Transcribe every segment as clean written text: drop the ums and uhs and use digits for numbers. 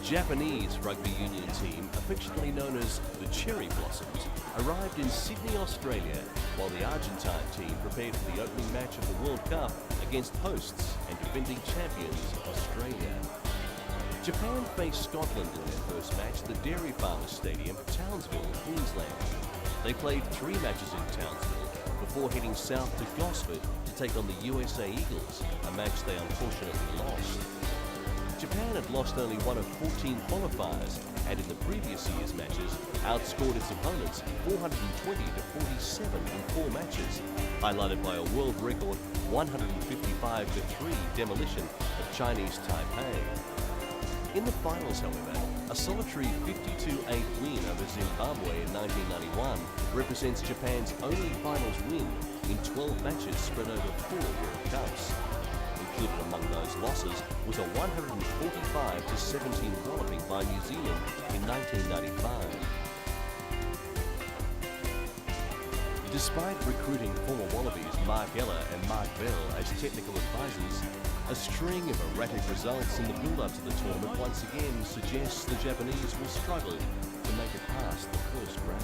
Japanese rugby union team, affectionately known as the Cherry Blossoms, arrived in Sydney, Australia, while the Argentine team prepared for the opening match of the World Cup against hosts and defending champions Australia. Japan faced Scotland in their first match at the Dairy Farmers Stadium, Townsville, Queensland. They played 3 matches in Townsville before heading south to Gosford to take on the USA Eagles, a match they unfortunately lost. Japan had lost only one of 14 qualifiers and in the previous year's matches outscored its opponents 420 to 47 in 4 matches, highlighted by a world record 155 to 3 demolition of Chinese Taipei. In the finals, however, a solitary 52-8 win over Zimbabwe in 1991 represents Japan's only finals win in 12 matches spread over 4 World Cups. Included among those losses was a 145 to 17 walloping by New Zealand in 1995. Despite recruiting former Wallabies Mark Ella and Mark Bell as technical advisors, a string of erratic results in the build-up to the tournament once again suggests the Japanese will struggle to make it past the first round.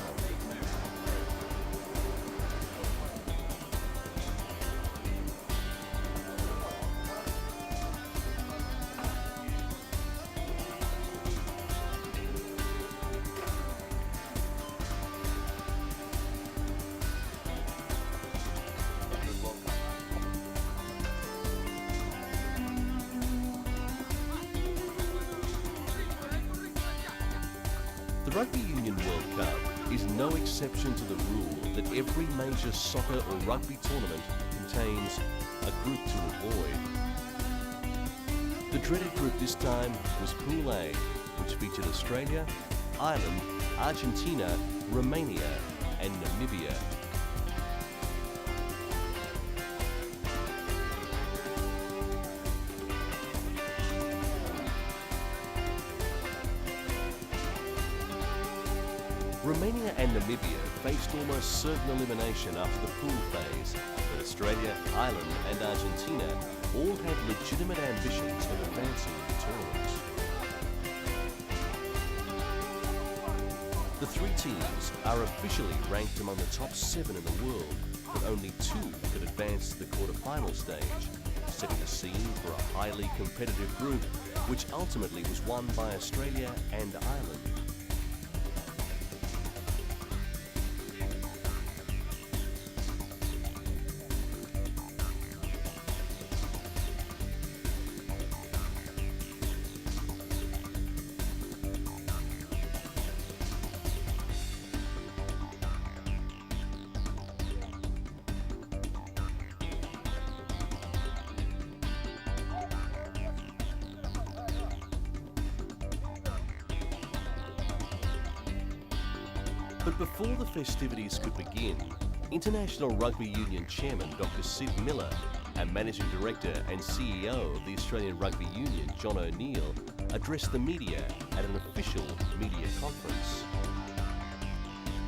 The Rugby Union World Cup is no exception to the rule that every major soccer or rugby tournament contains a group to avoid. The dreaded group this time was Pool A, which featured Australia, Ireland, Argentina, Romania and Namibia. Romania and Namibia faced almost certain elimination after the pool phase, but Australia, Ireland and Argentina all had legitimate ambitions of advancing the tournament. The 3 teams are officially ranked among the top 7 in the world, but only 2 could advance to the quarter-final stage, setting the scene for a highly competitive group, which ultimately was won by Australia and Ireland. But before the festivities could begin, International Rugby Union Chairman Dr. Sid Miller and Managing Director and CEO of the Australian Rugby Union, John O'Neill, addressed the media at an official media conference.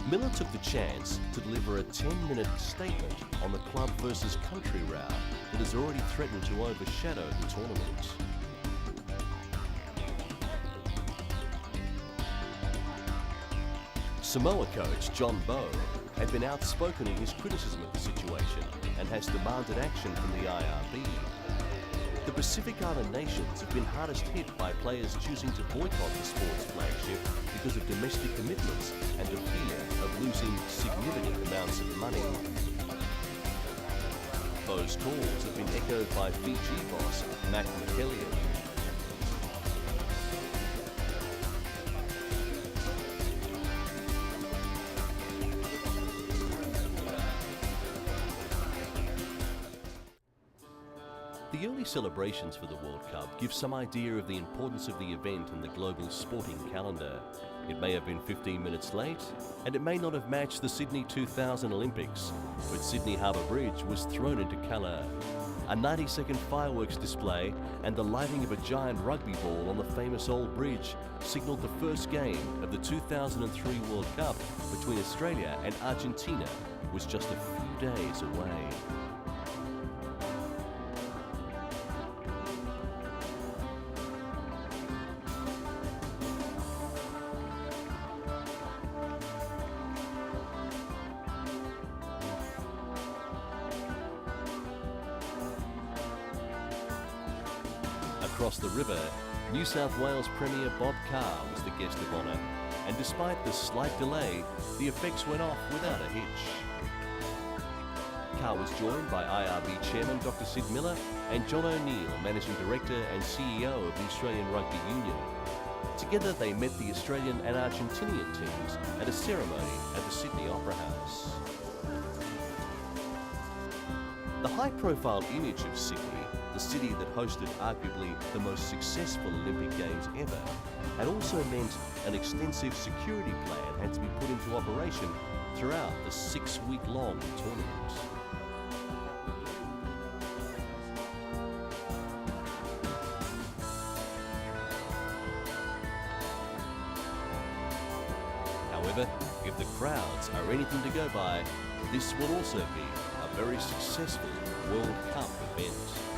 Miller took the chance to deliver a 10-minute statement on the club versus country row that has already threatened to overshadow the tournament. Samoa coach John Bowe had been outspoken in his criticism of the situation and has demanded action from the IRB. The Pacific Island nations have been hardest hit by players choosing to boycott the sport's flagship because of domestic commitments and the fear of losing significant amounts of money. Bowe's calls have been echoed by Fiji boss Mac McKellion. The early celebrations for the World Cup give some idea of the importance of the event in the global sporting calendar. It may have been 15 minutes late, and it may not have matched the Sydney 2000 Olympics, but Sydney Harbour Bridge was thrown into colour. A 90-second fireworks display and the lighting of a giant rugby ball on the famous old bridge signalled the first game of the 2003 World Cup between Australia and Argentina was just a few days away. across the river, New South Wales Premier Bob Carr was the guest of honour, and despite the slight delay, the effects went off without a hitch. Carr was joined by IRB Chairman Dr. Sid Miller and John O'Neill, Managing Director and CEO of the Australian Rugby Union. Together they met the Australian and Argentinian teams at a ceremony at the Sydney Opera House. The high-profile image of Sydney, the city that hosted arguably the most successful Olympic Games ever, had also meant an extensive security plan had to be put into operation throughout the 6-week-long tournament. However, if the crowds are anything to go by, this will also be a very successful World Cup event.